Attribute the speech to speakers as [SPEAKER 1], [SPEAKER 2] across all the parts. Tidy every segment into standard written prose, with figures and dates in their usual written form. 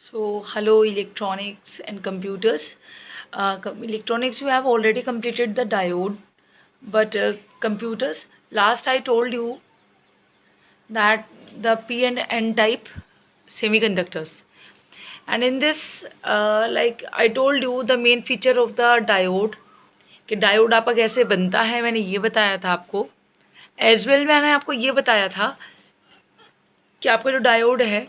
[SPEAKER 1] So, hello electronics and computers. Electronics, you have already completed the diode, but computers, last I told you that the P and N type semiconductors. And in this, like I told you, the main feature of the diode, कि diode आपका कैसे बनता है, मैंने ये बताया था आपको. एज वेल मैंने आपको ये बताया था कि आपका जो डायोड है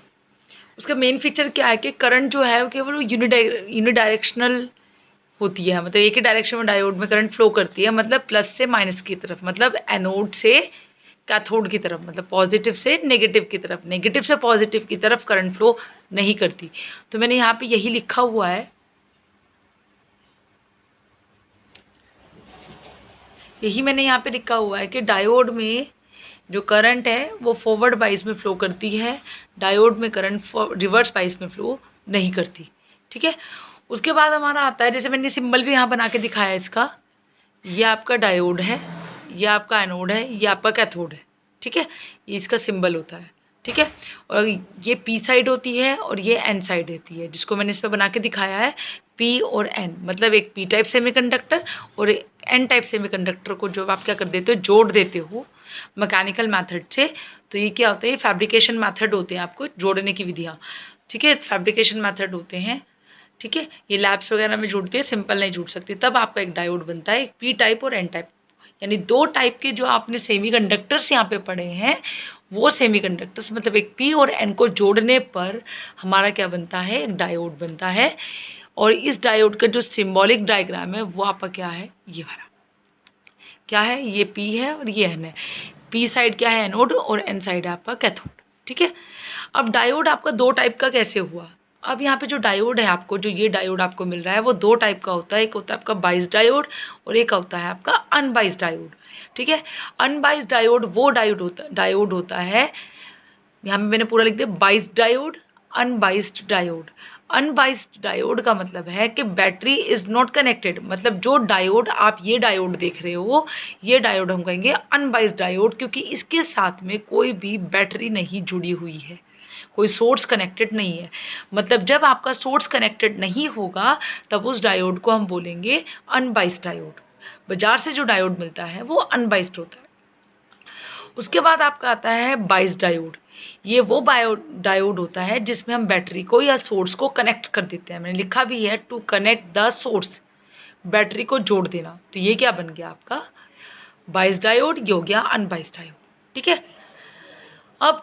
[SPEAKER 1] उसका मेन फीचर क्या है कि करंट जो है वो केवल यूनिडायरेक्शनल होती है. मतलब एक ही डायरेक्शन में डायोड में करंट फ्लो करती है, मतलब प्लस से माइनस की तरफ, मतलब एनोड से कैथोड की तरफ, मतलब पॉजिटिव से नेगेटिव की तरफ, नेगेटिव से पॉजिटिव की तरफ करंट फ्लो नहीं करती. तो मैंने यहाँ पे यही लिखा हुआ है, यही मैंने यहाँ पे लिखा हुआ है कि डायोड में जो करंट है वो फॉरवर्ड वाइज में फ्लो करती है, डायोड में करंट रिवर्स वाइज में फ्लो नहीं करती. ठीक है. उसके बाद हमारा आता है, जैसे मैंने सिंबल भी यहाँ बना के दिखाया इसका, ये आपका डायोड है, ये आपका एनोड है, ये आपका कैथोड है. ठीक है. ये इसका सिंबल होता है. ठीक है. और ये पी साइड होती है और ये एन साइड होती है, जिसको मैंने इस पर बना के दिखाया है पी और एन. मतलब एक पी टाइप सेमीकंडक्टर और एन टाइप सेमीकंडक्टर को जब आप क्या कर देते हो, जोड़ देते हो मैकेनिकल मेथड से, तो ये क्या होता है, ये फैब्रिकेशन मेथड होते हैं आपको जोड़ने की विधियाँ. ठीक है. फैब्रिकेशन मेथड होते हैं. ठीक है. ये लैब्स वगैरह में जुड़ती है, सिंपल नहीं जुड़ सकती. तब आपका एक डायोड बनता है, एक पी टाइप और एन टाइप, यानी दो टाइप के जो आपने सेमीकंडक्टर्स यहाँ पे पढ़े हैं वो सेमीकंडक्टर्स, मतलब एक पी और एन को जोड़ने पर हमारा क्या बनता है, एक डायोड बनता है. और इस डायोड का जो सिंबॉलिक डायग्राम है वो आपका क्या है, ये वाला क्या है, ये पी है और ये एन है. पी साइड क्या है, एनोड, और एन साइड है आपका कैथोड. ठीक है. अब डायोड आपका दो टाइप का कैसे हुआ. अब यहाँ पे जो डायोड है आपको, जो ये डायोड आपको मिल रहा है वो दो टाइप का होता है. एक होता है आपका बाइस डायोड और एक होता है आपका अनबाइस डायोड. ठीक है. अनबाइस डायोड वो डायोड होता है, यहाँ पे मैंने पूरा लिख दिया, बाइस diode, unbiased diode. Unbiased diode का मतलब है कि बैटरी इज नॉट कनेक्टेड. मतलब जो डायोड आप ये डायोड देख रहे हो, ये डायोड हम कहेंगे अनबाइस्ड डायोड, क्योंकि इसके साथ में कोई भी बैटरी नहीं जुड़ी हुई है, कोई सोर्स कनेक्टेड नहीं है. मतलब जब आपका सोर्स कनेक्टेड नहीं होगा तब उस डायोड को हम बोलेंगे अनबाइस्ड डायोड. बाजार से जो डायोड मिलता है वो अनबाइस्ड होता है. उसके बाद आपका आता है बाइस्ड डायोड. ये वो डायोड होता है जिसमें हम बैटरी को या सोर्स को कनेक्ट कर देते हैं. मैंने लिखा भी है to connect the source, battery को जोड़ देना. तो ये क्या बन गया आपका बाइस्ड डायोड, ये हो गया अनबाइस्ड डायोड. ठीक है. अब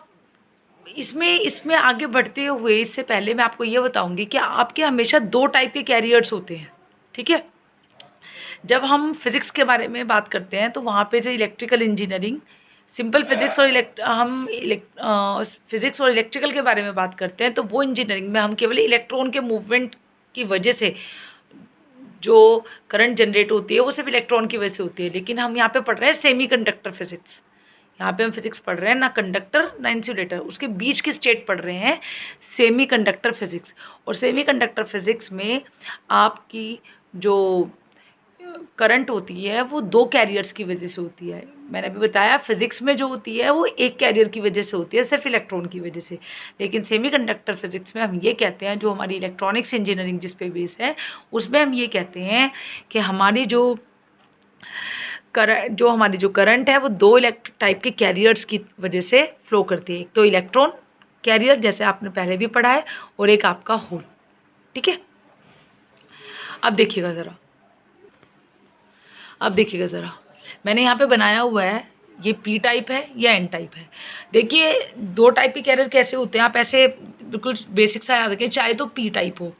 [SPEAKER 1] इसमें आगे बढ़ते हुए इससे पहले मैं आपको ये बताऊंगी कि आपके हमेशा दो टाइप के कैरियर्स होते हैं. ठीक है. जब हम फिज़िक्स के बारे में बात करते हैं तो वहाँ पे जो इलेक्ट्रिकल इंजीनियरिंग, सिंपल फिज़िक्स और फिज़िक्स और इलेक्ट्रिकल के बारे में बात करते हैं, तो वो इंजीनियरिंग में हम केवल इलेक्ट्रॉन के मूवमेंट की वजह से जो करंट जनरेट होती है वो सिर्फ इलेक्ट्रॉन की वजह से होती है. लेकिन हम यहाँ पे पढ़ रहे हैं सेमीकंडक्टर फिज़िक्स. यहाँ पे हम फिज़िक्स पढ़ रहे हैं, ना कंडक्टर ना इंसुलेटर, उसके बीच की स्टेट पढ़ रहे हैं, सेमीकंडक्टर फिज़िक्स. और सेमीकंडक्टर फिज़िक्स में आपकी जो करंट होती है वो दो कैरियर्स की वजह से होती है. मैंने अभी बताया फिज़िक्स में जो होती है वो एक कैरियर की वजह से होती है, सिर्फ इलेक्ट्रॉन की वजह से. लेकिन सेमीकंडक्टर फिज़िक्स में हम ये कहते हैं, जो हमारी इलेक्ट्रॉनिक्स इंजीनियरिंग जिस पे बेस है उसमें हम ये कहते हैं कि हमारी जो हमारी जो करंट है वो दो टाइप के कैरियर्स की वजह से फ्लो करती है. एक तो इलेक्ट्रॉन कैरियर जैसे आपने पहले भी पढ़ा है, और एक आपका होल. ठीक है. अब देखिएगा ज़रा, मैंने यहाँ पे बनाया हुआ है, ये पी टाइप है या एन टाइप है. देखिए दो टाइप के कैरियर कैसे होते हैं, आप ऐसे बिल्कुल बेसिक सा याद रखें, चाहे तो पी टाइप हो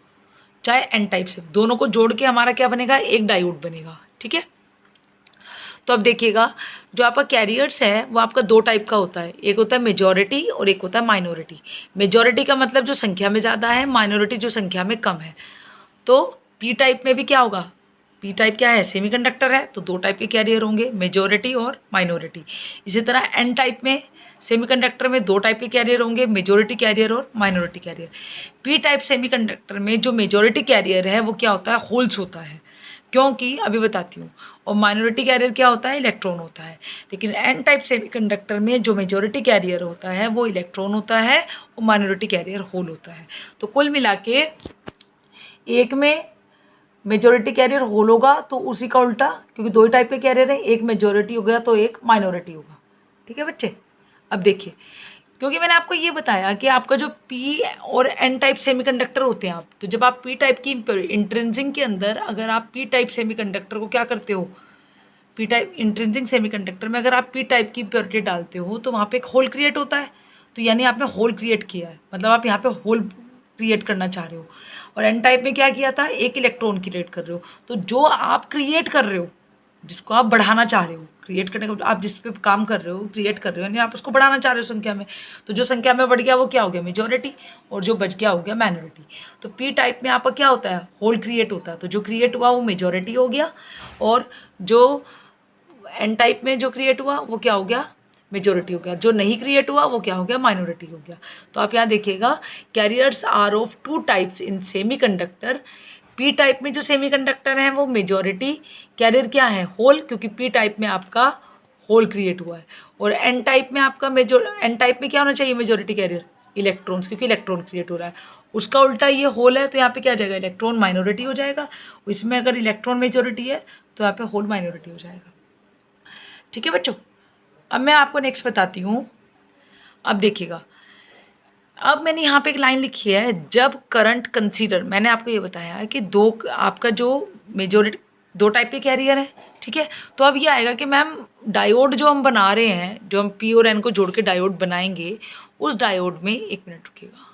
[SPEAKER 1] चाहे एन टाइप से, दोनों को जोड़ के हमारा क्या बनेगा, एक डायोड बनेगा. ठीक है. तो अब देखिएगा, जो आपका कैरियर्स है वो आपका दो टाइप का होता है. एक होता है मेजॉरिटी और एक होता है माइनॉरिटी. मेजॉरिटी का मतलब जो संख्या में ज़्यादा है, माइनॉरिटी जो संख्या में कम है. तो पी टाइप में भी क्या होगा, पी टाइप क्या है, सेमीकंडक्टर है, तो दो टाइप के कैरियर होंगे, मेजॉरिटी और माइनॉरिटी. इसी तरह एन टाइप में सेमीकंडक्टर में दो टाइप के कैरियर होंगे, मेजॉरिटी कैरियर और minority carrier. P type semiconductor में जो मेजॉरिटी कैरियर है वो क्या होता है, होल्स होता है. क्योंकि अभी बताती हूँ। और माइनॉरिटी कैरियर क्या होता है? इलेक्ट्रॉन होता है। लेकिन एन टाइप सेमीकंडक्टर में जो मेजॉरिटी कैरियर होता है वो इलेक्ट्रॉन होता है और माइनॉरिटी कैरियर होल होता है। तो कुल मिला के एक में मेजॉरिटी कैरियर होल होगा तो उसी का उल्टा, क्योंकि दो ही टाइप के कैरियर है, एक मेजॉरिटी हो गया तो एक माइनॉरिटी होगा। ठीक है बच्चे। अब देखिए, क्योंकि मैंने आपको ये बताया कि आपका जो पी और एन टाइप सेमीकंडक्टर होते हैं, आप तो जब आप पी टाइप की इंट्रिंसिक के अंदर अगर आप पी टाइप सेमीकंडक्टर को क्या करते हो, पी टाइप इंट्रिंसिक सेमीकंडक्टर में अगर आप पी टाइप की इम्प्योरिटी डालते हो तो वहाँ पे एक होल क्रिएट होता है। तो यानी आपने होल क्रिएट किया है, मतलब आप यहाँ पे होल क्रिएट करना चाह रहे हो। और एन टाइप में क्या किया था? एक इलेक्ट्रॉन क्रिएट कर रहे हो। तो जो आप क्रिएट कर रहे हो, जिसको आप बढ़ाना चाह रहे हो, क्रिएट करने का आप जिस पे काम कर रहे हो, क्रिएट कर रहे हो, यानी आप उसको बढ़ाना चाह रहे हो संख्या में। तो जो संख्या में बढ़ गया वो क्या हो गया? मेजॉरिटी। और जो बच गया हो गया माइनॉरिटी। तो पी टाइप में आपका क्या होता है? होल क्रिएट होता है। तो जो क्रिएट हुआ वो मेजॉरिटी हो गया, और जो एन टाइप में जो क्रिएट हुआ वो क्या हो गया? मेजॉरिटी हो गया। जो नहीं क्रिएट हुआ वो क्या हो गया? माइनॉरिटी हो गया। तो आप यहाँ देखिएगा, carriers are of two types in semiconductor. P type में जो सेमीकंडक्टर है वो मेजॉरिटी कैरियर क्या है? होल, क्योंकि पी टाइप में आपका होल क्रिएट हुआ है। और एन टाइप में आपका एन टाइप में क्या होना चाहिए? मेजॉरिटी कैरियर इलेक्ट्रॉन्स, क्योंकि इलेक्ट्रॉन क्रिएट हो रहा है। उसका उल्टा ये होल है, तो यहाँ पे क्या आ जाएगा? इलेक्ट्रॉन माइनॉरिटी हो जाएगा। इसमें अगर इलेक्ट्रॉन मेजॉरिटी है तो यहाँ पे होल माइनॉरिटी हो जाएगा। ठीक है बच्चों। अब मैं आपको नेक्स्ट बताती हूँ। अब देखिएगा, अब मैंने यहाँ पे एक लाइन लिखी है, जब करंट कंसीडर, मैंने आपको ये बताया है कि दो आपका जो मेजॉरिटी दो टाइप के कैरियर है। ठीक है। तो अब ये आएगा कि मैम डायोड जो हम बना रहे हैं, जो हम पी और एन को जोड़ के डायोड बनाएंगे, उस डायोड में, एक मिनट रुकिएगा,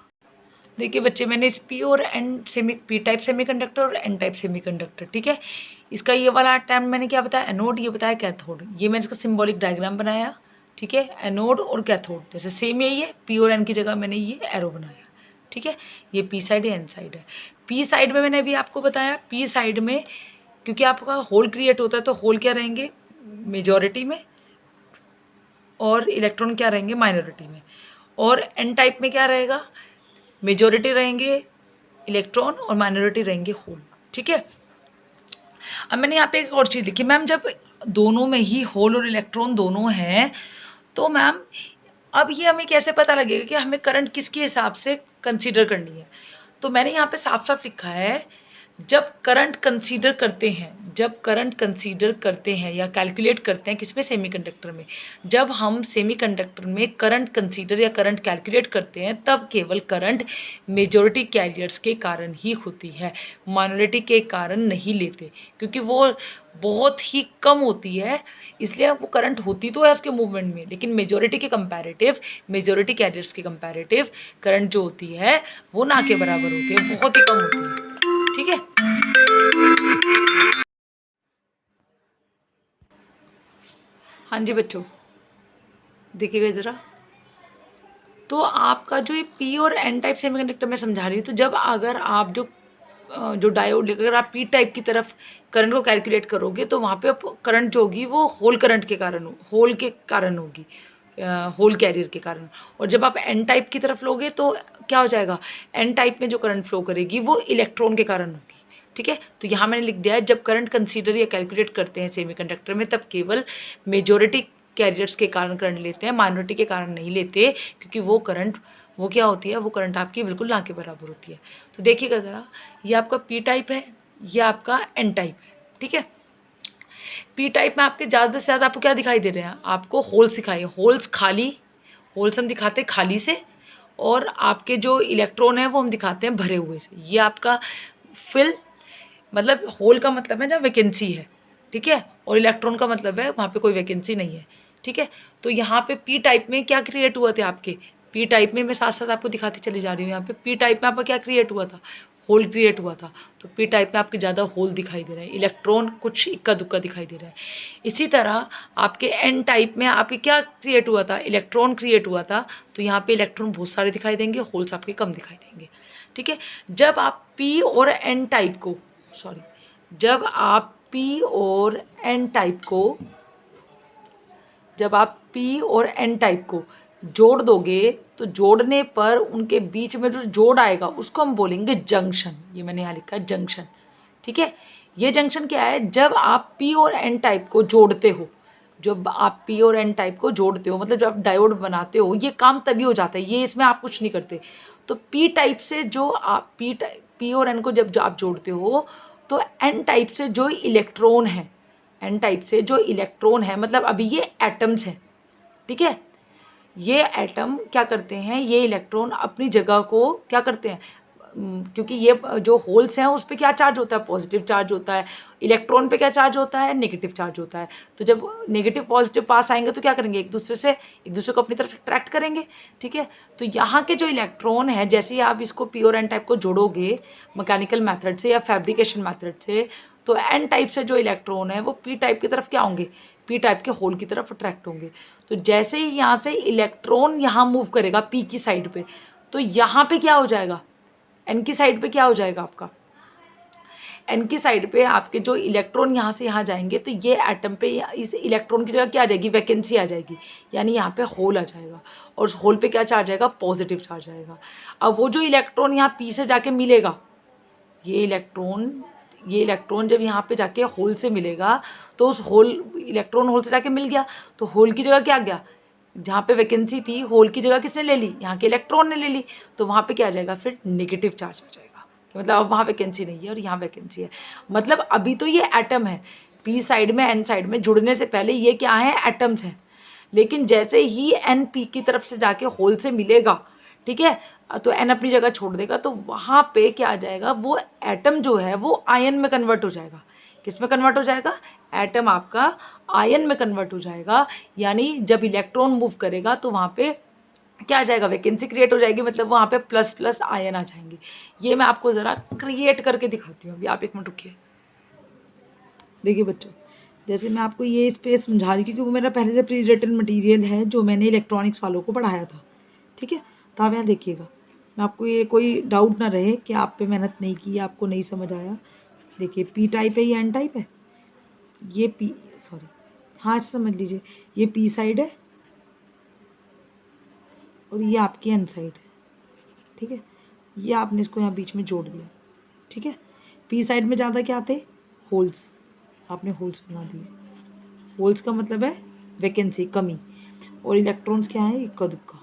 [SPEAKER 1] देखिए बच्चे, मैंने इस पी और एन पी टाइप सेमीकंडक्टर और एन टाइप सेमीकंडक्टर, ठीक है, इसका ये वाला टर्म मैंने क्या बताया? एनोड, ये बताया कैथोड। ये मैंने इसका सिंबॉलिक डायग्राम बनाया। ठीक है। एनोड और कैथोड जैसे सेम यही है, पी और एन की जगह मैंने ये एरो बनाया। ठीक है। ये पी साइड है, एन साइड है। पी साइड में मैंने अभी आपको बताया, पी साइड में क्योंकि आपका होल क्रिएट होता है तो होल क्या रहेंगे? मेजॉरिटी में, और इलेक्ट्रॉन क्या रहेंगे? माइनॉरिटी में। और एन टाइप में क्या रहेगा? मेजॉरिटी रहेंगे इलेक्ट्रॉन और माइनॉरिटी रहेंगे होल। ठीक है। अब मैंने यहाँ पे एक और चीज़ लिखी, मैम जब दोनों में ही होल और इलेक्ट्रॉन दोनों हैं तो मैम अब ये हमें कैसे पता लगेगा कि हमें करंट किसके हिसाब से कंसीडर करनी है? तो मैंने यहाँ पे साफ साफ लिखा है, जब करंट कंसीडर करते हैं, जब करंट कंसीडर करते हैं या कैलकुलेट करते हैं किसमें? सेमीकंडक्टर में। जब हम सेमीकंडक्टर में करंट कंसीडर या करंट कैलकुलेट करते हैं तब केवल करंट मेजॉरिटी कैरियर्स के कारण ही होती है, माइनॉरिटी के कारण नहीं लेते, क्योंकि वो बहुत ही कम होती है। इसलिए वो करंट होती तो है उसके मूवमेंट में, लेकिन मेजॉरिटी के कंपैरेटिव, मेजॉरिटी कैरियर्स के कंपैरेटिव करंट जो होती है वो ना के बराबर होती है, बहुत ही कम होती है। ठीक है। हाँ जी बच्चों, देखिएगा ज़रा, तो आपका जो ये पी और एन टाइप सेमीकंडक्टर मैं समझा रही हूँ, तो जब अगर आप जो डायोड लेकर आप पी टाइप की तरफ करंट को कैलकुलेट करोगे तो वहाँ पे करंट जो होगी वो होल करंट के कारण, होल के कारण होगी, होल कैरियर के कारण। और जब आप एन टाइप की तरफ लोगे तो क्या हो जाएगा? एन टाइप में जो करंट फ्लो करेगी वो इलेक्ट्रॉन के कारण होगी। ठीक है। तो यहाँ मैंने लिख दिया है, जब करंट कंसीडर या कैलकुलेट करते हैं सेमीकंडक्टर में तब केवल मेजॉरिटी कैरियर्स के कारण करंट लेते हैं, माइनॉरिटी के कारण नहीं लेते, क्योंकि वो करंट वो क्या होती है? वो करंट आपकी बिल्कुल ना के बराबर होती है। तो देखिएगा ज़रा, ये आपका पी टाइप है, ये आपका एन टाइप है। ठीक है। पी टाइप में आपके ज़्यादा से ज़्यादा आपको क्या दिखाई दे रहे हैं? आपको होल्स दिखाई, होल्स खाली, होल्स हम दिखाते हैं खाली से, और आपके जो इलेक्ट्रॉन है वो हम दिखाते हैं भरे हुए से। ये आपका फिल, मतलब होल का मतलब है जहाँ वैकेंसी है। ठीक है। और इलेक्ट्रॉन का मतलब है वहाँ पे कोई वैकेंसी नहीं है। ठीक है। तो यहाँ पे पी टाइप में क्या क्रिएट हुआ था आपके? पी टाइप में मैं साथ साथ आपको दिखाती चली जा रही हूँ। यहाँ पे पी टाइप में आपका क्या क्रिएट हुआ था? होल क्रिएट हुआ था। तो पी टाइप में आपके ज़्यादा होल दिखाई दे रहे हैं, इलेक्ट्रॉन कुछ इक्का दुक्का दिखाई दे रहा है। इसी तरह आपके एन टाइप में आपके क्या क्रिएट हुआ था? इलेक्ट्रॉन क्रिएट हुआ था। तो यहाँ पे इलेक्ट्रॉन बहुत सारे दिखाई देंगे, होल्स आपके कम दिखाई देंगे। ठीक है। जब आप पी और एन टाइप को, सॉरी, जब आप पी और एन टाइप को, जब आप पी और एन टाइप को जोड़ दोगे तो जोड़ने पर उनके बीच में जो जोड़ आएगा उसको हम बोलेंगे जंक्शन। ये मैंने यहाँ लिखा है जंक्शन। ठीक है। ये जंक्शन क्या है, जब आप पी और एन टाइप को जोड़ते हो, जब आप पी और एन टाइप को जोड़ते हो, मतलब जब आप डायोड बनाते हो, ये काम तभी हो जाता है, ये इसमें आप कुछ नहीं करते। तो पी टाइप से जो आप पी और एन को जब आप जोड़ते हो, तो एन टाइप से जो इलेक्ट्रॉन है, एन टाइप से जो इलेक्ट्रॉन है, मतलब अभी ये एटम्स हैं, ठीक है, ये एटम क्या करते हैं, ये इलेक्ट्रॉन अपनी जगह को क्या करते हैं, क्योंकि ये जो होल्स हैं उस पर क्या चार्ज होता है, पॉजिटिव चार्ज होता है, इलेक्ट्रॉन पे क्या चार्ज होता है, नेगेटिव चार्ज होता है। तो जब नेगेटिव पॉजिटिव पास आएंगे तो क्या करेंगे, एक दूसरे को अपनी तरफ अट्रैक्ट करेंगे, ठीक है। तो यहाँ के जो इलेक्ट्रॉन है, जैसे ही आप इसको पी और एन टाइप को जोड़ोगे मैकेनिकल मैथड से या फैब्रिकेशन मैथड से, तो एन टाइप से जो इलेक्ट्रॉन है वो पी टाइप की तरफ क्या होंगे, पी टाइप के होल की तरफ अट्रैक्ट होंगे। तो जैसे ही यहाँ से इलेक्ट्रॉन यहाँ मूव करेगा पी की साइड पे, तो यहाँ पे क्या हो जाएगा, एन की साइड पे क्या हो जाएगा आपका, एन की साइड पे आपके जो इलेक्ट्रॉन यहाँ से यहाँ जाएंगे, तो ये एटम पे इस इलेक्ट्रॉन की जगह क्या आ जाएगी, वैकेंसी आ जाएगी, यानी यहाँ पे होल आ जाएगा, और उस होल पे क्या चार्ज आएगा, पॉजिटिव चार्ज आएगा। अब वो जो इलेक्ट्रॉन यहाँ पी से जाके मिलेगा, ये इलेक्ट्रॉन जब यहाँ पे जाके होल से मिलेगा, तो उस होल इलेक्ट्रॉन होल से जाके मिल गया, तो होल की जगह क्या गया, जहाँ पे वैकेंसी थी, होल की जगह किसने ले ली, यहाँ के इलेक्ट्रॉन ने ले ली, तो वहाँ पे क्या आ जाएगा, फिर नेगेटिव चार्ज आ जाएगा, मतलब अब वहाँ वैकेंसी नहीं है और यहाँ वैकेंसी है। मतलब अभी तो ये एटम है, पी साइड में एन साइड में जुड़ने से पहले ये क्या है, एटम्स हैं, लेकिन जैसे ही एन पी की तरफ से जाके होल से मिलेगा, ठीक है, तो एन अपनी जगह छोड़ देगा, तो वहाँ पे क्या आ जाएगा, वो एटम जो है वो आयन में कन्वर्ट हो जाएगा। किस में कन्वर्ट हो जाएगा, एटम आपका आयन में कन्वर्ट हो जाएगा, यानी जब इलेक्ट्रॉन मूव करेगा तो वहाँ पे क्या आ जाएगा, वैकेंसी क्रिएट हो जाएगी, मतलब वहाँ पे प्लस प्लस आयन आ जाएंगे। ये मैं आपको ज़रा क्रिएट करके दिखाती हूँ, अभी आप एक मिनट रुकिए। देखिए बच्चों, जैसे मैं आपको ये स्पेस समझा रही, क्योंकि वो मेरा पहले से प्री रिटन मटीरियल है जो मैंने इलेक्ट्रॉनिक्स वालों को पढ़ाया था, ठीक है। तो आप यहाँ देखिएगा, मैं आपको ये कोई डाउट ना रहे कि आप पे मेहनत नहीं की, आपको नहीं समझ आया। देखिए पी टाइप है, ये एन टाइप है, ये पी सॉरी हाँ समझ लीजिए, ये पी साइड है और ये आपकी एन साइड है, ठीक है। ये आपने इसको यहाँ बीच में जोड़ दिया, ठीक है। पी साइड में ज़्यादा क्या आते, होल्स, आपने होल्स बना दिए, होल्स का मतलब है वैकेंसी, कमी, और इलेक्ट्रॉन्स क्या है, इक्का दुक्का।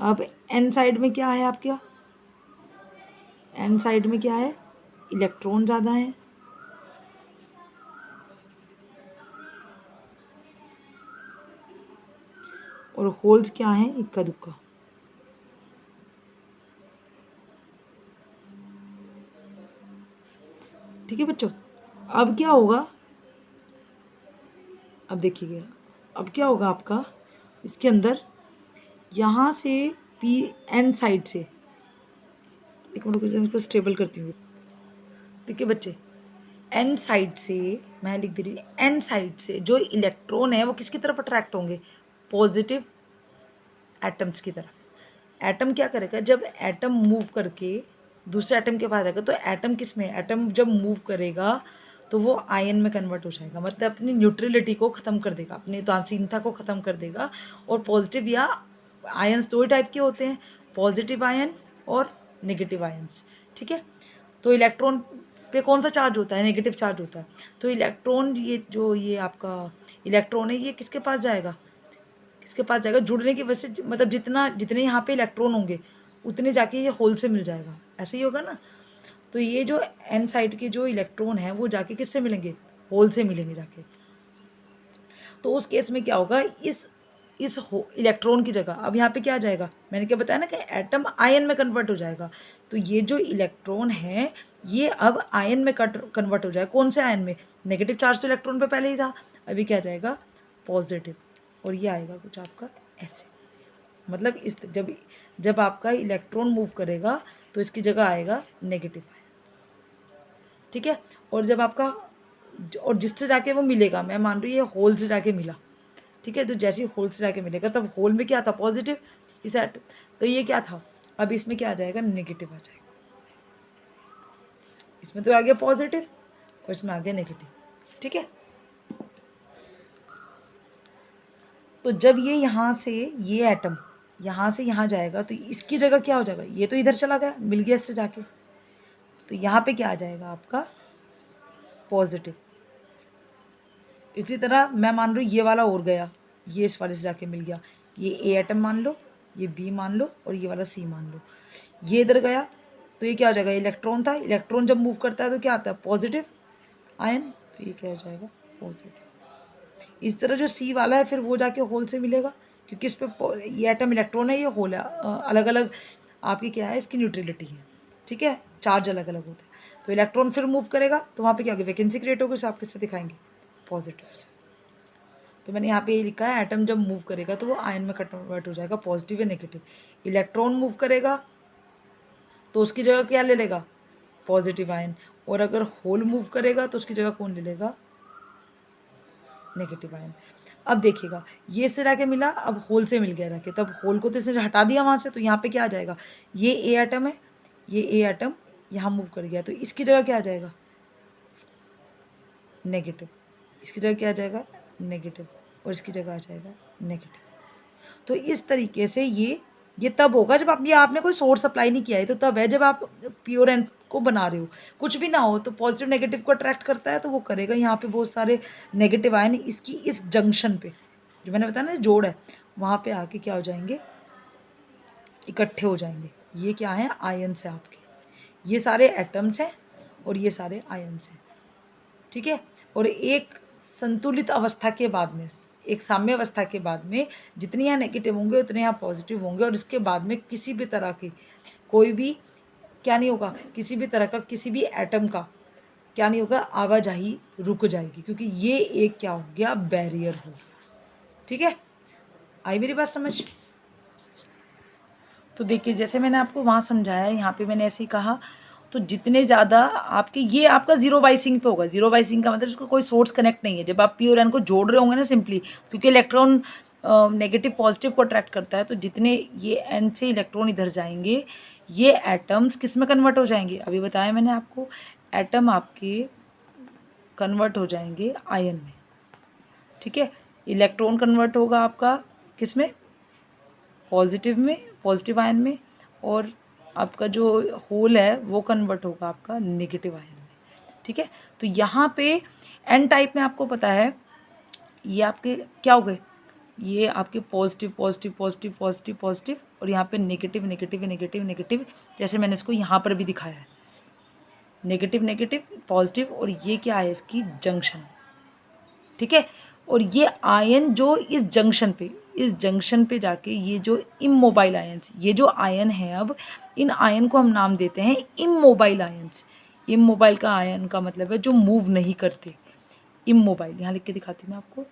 [SPEAKER 1] अब एन साइड में क्या है आपका, एन साइड में क्या है, इलेक्ट्रॉन ज़्यादा है, और होल्स क्या है, इक्का दुक्का। ठीक है बच्चों, अब क्या होगा, अब देखिएगा, अब क्या होगा आपका इसके अंदर, यहाँ से पी एन साइड से, एक मिनट इसको स्टेबल करती हूँ। देखिए बच्चे, एन साइड से मैं लिख दे रही हूँ, एन साइड से जो इलेक्ट्रॉन है वो किसकी तरफ अट्रैक्ट होंगे, पॉजिटिव एटम्स की तरफ। एटम क्या करेगा, जब एटम मूव करके दूसरे एटम के पास जाएगा, तो एटम किस में, एटम जब मूव करेगा तो वो आयन में कन्वर्ट हो जाएगा, मतलब अपनी न्यूट्रलिटी को ख़त्म कर देगा, अपनी उदासीनता को ख़त्म कर देगा। और पॉजिटिव या आयंस दो ही टाइप के होते हैं, पॉजिटिव आयन और नेगेटिव आयंस, ठीक है। तो इलेक्ट्रॉन पे कौन सा चार्ज होता है, नेगेटिव चार्ज होता है। तो इलेक्ट्रॉन, ये जो ये आपका इलेक्ट्रॉन है, ये किसके पास जाएगा, किसके पास जाएगा, जुड़ने की वजह से, मतलब जितने यहाँ पे इलेक्ट्रॉन होंगे उतने जाके ये होल से मिल जाएगा, ऐसे ही होगा ना। तो ये जो एन साइड के जो इलेक्ट्रॉन है वो जाके किससे मिलेंगे, होल से मिलेंगे जाके। तो उस केस में क्या होगा, इस इलेक्ट्रॉन की जगह अब यहाँ पे क्या आ जाएगा, मैंने क्या बताया ना कि एटम आयन में कन्वर्ट हो जाएगा। तो ये जो इलेक्ट्रॉन है ये अब आयन में कन्वर्ट हो जाएगा। कौन से आयन में, नेगेटिव चार्ज तो इलेक्ट्रॉन पे पहले ही था, अभी क्या जाएगा, पॉजिटिव, और ये आएगा कुछ आपका ऐसे। मतलब इस जब आपका इलेक्ट्रॉन मूव करेगा तो इसकी जगह आएगा नेगेटिव, ठीक है। और जब आपका, और जिससे जाके वो मिलेगा, मैं मान रही हूँ ये होल से जाके मिला, ठीक है। तो जैसे ही होल से जाके मिलेगा तब होल में क्या था, पॉजिटिव, इस एटम, तो ये क्या था, अब इसमें क्या आ जाएगा, नेगेटिव आ जाएगा। इसमें तो आ गया पॉजिटिव और इसमें आ गया नेगेटिव, ठीक है। तो जब ये यहाँ से ये एटम यहाँ से यहाँ जाएगा तो इसकी जगह क्या हो जाएगा, ये तो इधर चला गया, मिल गया इससे जाके, तो यहाँ पे क्या आ जाएगा आपका पॉजिटिव। इसी तरह मैं मान लो ये वाला और गया, ये इस वाले से जाके मिल गया, ये ए एटम मान लो, ये बी मान लो और ये वाला सी मान लो, ये इधर गया तो ये क्या हो जाएगा, इलेक्ट्रॉन था, इलेक्ट्रॉन जब मूव करता है तो क्या आता है पॉजिटिव आयन, तो ये क्या हो जाएगा पॉजिटिव। इस तरह जो सी वाला है फिर वो जाके होल से मिलेगा, क्योंकि इस पर ये एटम इलेक्ट्रॉन है, ये होल है, अलग अलग आपकी क्या है इसकी न्यूट्रलिटी है, ठीक है, चार्ज अलग अलग होते हैं। तो इलेक्ट्रॉन फिर मूव करेगा तो वहाँ पे क्या होगी, वैकेंसी क्रिएट होगी, उसे आप किससे दिखाएंगे पॉजिटिव से। तो मैंने यहाँ पे ये लिखा है एटम जब मूव करेगा तो वो आयन में कन्वर्ट हो जाएगा, पॉजिटिव या नेगेटिव। इलेक्ट्रॉन मूव करेगा तो उसकी जगह क्या ले लेगा पॉजिटिव आयन, और अगर होल मूव करेगा तो उसकी जगह कौन ले लेगा नेगेटिव आयन। अब देखिएगा ये इससे जाके मिला, अब होल से मिल गया जाके, तब होल को तो इसने हटा दिया वहाँ से, तो यहाँ पे क्या आ जाएगा, ये ए एटम है, ये ए एटम यहाँ मूव कर गया तो इसकी जगह क्या आ जाएगा नेगेटिव, इसकी जगह क्या आ जाएगा नेगेटिव, और इसकी जगह आ जाएगा नेगेटिव। तो इस तरीके से ये तब होगा जब आपने कोई सोर्स अप्लाई नहीं किया है, तो तब है जब आप प्योर एन को बना रहे हो, कुछ भी ना हो तो पॉजिटिव नेगेटिव को अट्रैक्ट करता है तो वो करेगा। यहाँ पे बहुत सारे नेगेटिव आयन इसकी इस जंक्शन पे जो मैंने बताया ना जोड़ है, वहाँ पे आके क्या हो जाएंगे इकट्ठे हो जाएंगे। ये क्या है आयन्स है आपके, ये सारे एटम्स हैं और ये सारे आयन्स हैं, ठीक है। और एक संतुलित अवस्था के बाद में, एक साम्य अवस्था के बाद में जितने यहाँ नेगेटिव होंगे उतने यहाँ पॉजिटिव होंगे, और इसके बाद में किसी भी तरह की कोई भी क्या नहीं होगा, किसी भी तरह का किसी भी एटम का क्या नहीं होगा, आवाजाही रुक जाएगी, क्योंकि ये एक क्या हो गया बैरियर हो, ठीक है। आई मेरी बात समझ। तो देखिए जैसे मैंने आपको वहाँ समझाया, यहाँ पे मैंने ऐसे ही कहा, तो जितने ज़्यादा आपके ये आपका जीरो बाइसिंग पे होगा। जीरो बाइसिंग का मतलब इसको कोई सोर्स कनेक्ट नहीं है। जब आप पी और एन को जोड़ रहे होंगे ना सिंपली, क्योंकि इलेक्ट्रॉन नेगेटिव पॉजिटिव को अट्रैक्ट करता है, तो जितने ये एन से इलेक्ट्रॉन इधर जाएंगे ये एटम्स किस में कन्वर्ट हो जाएंगे, अभी बताया मैंने आपको, एटम आपके कन्वर्ट हो जाएंगे आयन में, ठीक है। इलेक्ट्रॉन कन्वर्ट होगा आपका किस में पॉजिटिव में, पॉजिटिव आयन में, और आपका जो होल है वो कन्वर्ट होगा आपका नेगेटिव आयन में, ठीक है। तो यहाँ पे एन टाइप में आपको पता है ये आपके क्या हो गए, ये आपके positive positive positive positive positive, और यहाँ पे नेगेटिव नेगेटिव नेगेटिव नेगेटिव, जैसे मैंने इसको यहाँ पर भी दिखाया है, नेगेटिव नेगेटिव पॉजिटिव, और ये क्या है इसकी जंक्शन, ठीक है। और ये आयन जो इस जंक्शन पे जाके ये जो इमोबाइल आयन्स, ये जो आयन है अब इन आयन को हम नाम देते हैं इमोबाइल आयन्स। इमोबाइल का आयन का मतलब है जो मूव नहीं करते, इमोबाइल, यहाँ लिख के दिखाती हूँ मैं आपको,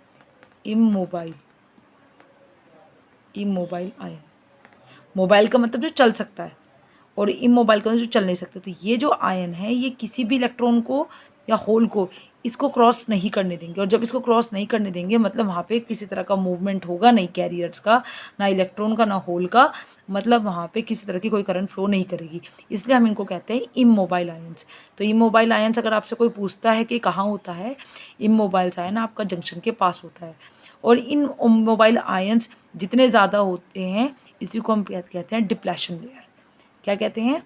[SPEAKER 1] इमोबाइल आयन। मोबाइल का मतलब जो चल सकता है और इमोबाइल का मतलब जो चल नहीं सकता। तो ये जो आयन है ये किसी भी इलेक्ट्रॉन को या होल को इसको क्रॉस नहीं करने देंगे, और जब इसको क्रॉस नहीं करने देंगे मतलब वहाँ पे किसी तरह का मूवमेंट होगा नहीं, कैरियर्स का, ना इलेक्ट्रॉन का, ना होल का, मतलब वहाँ पे किसी तरह की कोई करंट फ्लो नहीं करेगी, इसलिए हम इनको कहते हैं इमोबाइल आयंस। तो इमोबाइल आयंस अगर आपसे कोई पूछता है कि कहाँ होता है, इमोबाइल्स आयन आपका जंक्शन के पास होता है। और इन इमोबाइल आयंस जितने ज़्यादा होते हैं इसी को हम कहते हैं डिप्लेशन लेयर। क्या कहते हैं,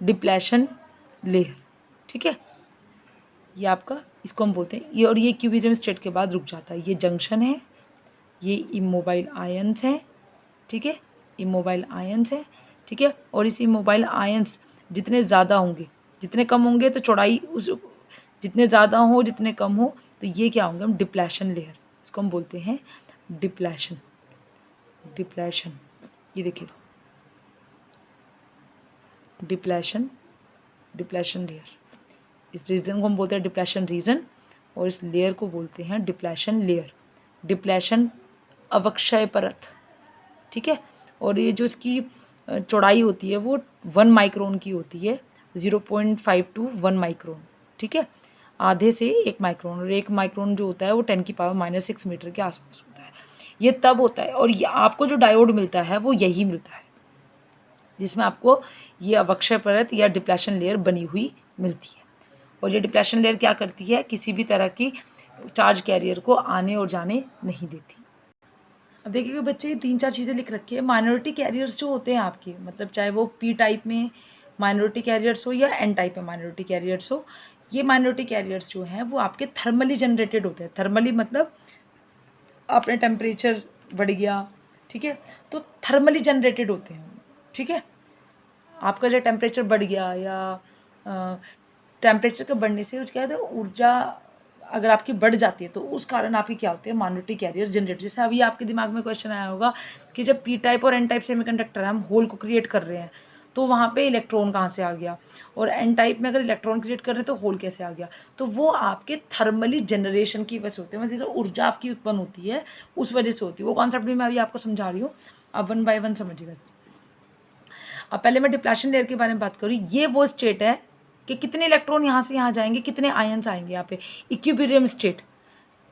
[SPEAKER 1] डिप्लेशन लेयर, ठीक है। ये आपका इसको हम बोलते हैं ये, और ये इक्विलिब्रियम स्टेट के बाद रुक जाता है। ये जंक्शन है, ये इमोबाइल आयंस हैं, ठीक है, इमोबाइल आयंस हैं, ठीक है। और इस इमोबाइल आयंस जितने ज़्यादा होंगे, जितने कम होंगे तो चौड़ाई उस, जितने ज़्यादा हो जितने कम हो, तो ये क्या होंगे हम डिप्लेशन लेयर, इसको हम बोलते हैं डिप्लेशन। डिप्लेशन, ये देखिए डिप्लेशन, डिप्लेशन लेयर, इस रीजन को हम बोलते हैं डिप्लेशन रीजन, और इस लेयर को बोलते हैं डिप्लेशन लेयर। डिप्लेशन अवक्षय परत, ठीक है। और ये जो इसकी चौड़ाई होती है वो 1 माइक्रोन की होती है, 0.5 to 1 माइक्रोन, ठीक है, आधे से 1 माइक्रोन, और 1 माइक्रोन जो होता है वो 10⁻⁻⁶ मीटर के आसपास होता है। ये तब होता है, और ये आपको जो डायोड मिलता है वो यही मिलता है, जिसमें आपको ये अवक्षय परत या डिप्लेशन लेयर बनी हुई मिलती है। और ये डिप्लेशन लेयर क्या करती है, किसी भी तरह की चार्ज कैरियर को आने और जाने नहीं देती। अब देखिए बच्चे 3-4 चीज़ें लिख रखी है। माइनॉरिटी कैरियर्स जो होते हैं आपके, मतलब चाहे वो पी टाइप में माइनॉरिटी कैरियर्स हो या एन टाइप में माइनॉरिटी कैरियर्स हो, ये माइनॉरिटी कैरियर्स जो हैं वो आपके थर्मली जनरेटेड होते हैं। थर्मली मतलब अपने टेम्परेचर बढ़ गया, ठीक है, तो थर्मली जनरेटेड होते हैं, ठीक है। आपका जो टेम्परेचर बढ़ गया या टेम्परेचर के बढ़ने से क्या है, ऊर्जा अगर आपकी बढ़ जाती है तो उस कारण आपकी क्या होते हैं, माइनॉरिटी कैरियर जनरेट। जैसे अभी आपके दिमाग में क्वेश्चन आया होगा कि जब पी टाइप और एन टाइप सेमीकंडक्टर है, हम होल को क्रिएट कर रहे हैं, तो वहाँ पे इलेक्ट्रॉन कहाँ से आ गया, और एन टाइप में अगर इलेक्ट्रॉन क्रिएट कर रहे हैं तो होल कैसे आ गया। तो वो आपके थर्मली जनरेशन की वजह से होते हैं, मतलब जो ऊर्जा आपकी उत्पन्न होती है उस वजह से होती है। वो कॉन्सेप्ट भी मैं अभी आपको समझा रही हूँ, अब 1 बाय 1 समझिएगा। अब पहले मैं डिप्लेशन लेयर के बारे में बात करूँ। ये वो स्टेट है कि कितने इलेक्ट्रॉन यहाँ से यहाँ जाएंगे, कितने आयन्स आएंगे यहाँ पे। इक्विलिब्रियम स्टेट,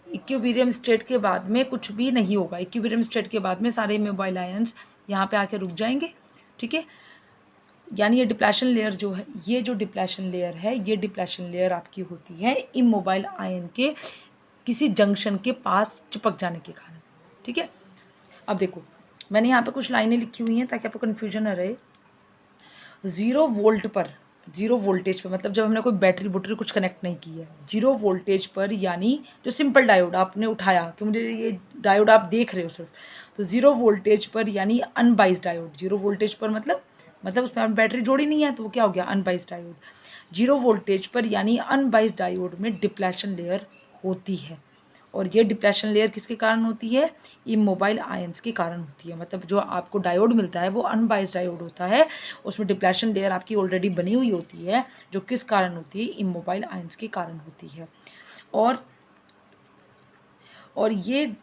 [SPEAKER 1] इक्विलिब्रियम स्टेट के बाद में कुछ भी नहीं होगा। इक्विलिब्रियम स्टेट के बाद में सारे इमोबाइल आयन्स यहाँ पे आके रुक जाएंगे, ठीक है। यानी ये डिप्लेशन लेयर जो है, ये जो डिप्लेशन लेयर है, ये डिप्लेशन लेयर आपकी होती है इमोबाइल आयन के किसी जंक्शन के पास चिपक जाने के कारण, ठीक है। अब देखो मैंने यहाँ पे कुछ लाइनें लिखी हुई हैं ताकि आपको कन्फ्यूजन न रहे। 0 वोल्ट पर, 0 वोल्टेज पर, मतलब जब हमने कोई बैटरी बुटरी कुछ कनेक्ट नहीं की है, 0 वोल्टेज पर, यानी जो सिंपल डायोड आपने उठाया कि मुझे ये डायोड आप देख रहे हो सिर्फ, तो 0 वोल्टेज पर यानी अनबाइस्ड डायोड। 0 वोल्टेज पर मतलब उसमें बैटरी जोड़ी नहीं है, तो वो क्या हो गया, अनबाइस्ड डायोड। 0 वोल्टेज पर यानी अनबाइस्ड डायोड में डिप्लेशन लेयर होती है, और ये डिप्लेशन लेयर किसके कारण होती है, इमोबाइल आयंस के कारण होती है। मतलब जो आपको डायोड मिलता है वो अनबाइस्ड डायोड होता है, उसमें डिप्लेशन लेयर आपकी ऑलरेडी बनी हुई होती है, जो किस कारण होती है, इमोबाइल आयंस के कारण होती है। और ये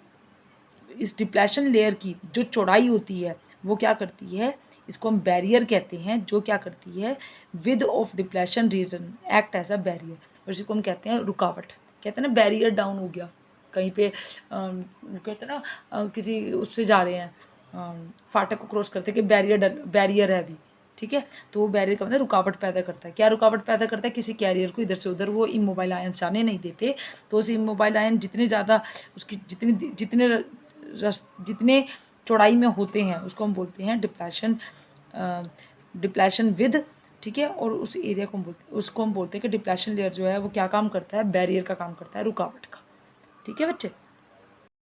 [SPEAKER 1] इस डिप्लेशन लेयर की जो चौड़ाई होती है वो क्या करती है, इसको हम बैरियर कहते हैं, जो क्या करती है, width of depletion region act as a barrier, और इसको हम कहते हैं रुकावट। कहते हैं ना बैरियर डाउन हो गया कहीं पे, कहते हैं ना किसी उससे जा रहे हैं फाटक को क्रॉस करते कि बैरियर है अभी, ठीक है, तो वो बैरियर का मतलब रुकावट पैदा करता है। क्या रुकावट पैदा करता है, किसी कैरियर को इधर से उधर वो इमोबाइल आयन जाने नहीं देते। तो उस इमोबाइल आयन जितने ज़्यादा उसकी जितने चौड़ाई में होते हैं उसको हम बोलते हैं डिप्लेशन विद, ठीक है। और उस एरिया को उसको हम बोलते हैं कि डिप्लेशन लेयर जो है वो क्या काम करता है, बैरियर का काम करता है, रुकावट का, ठीक है बच्चे।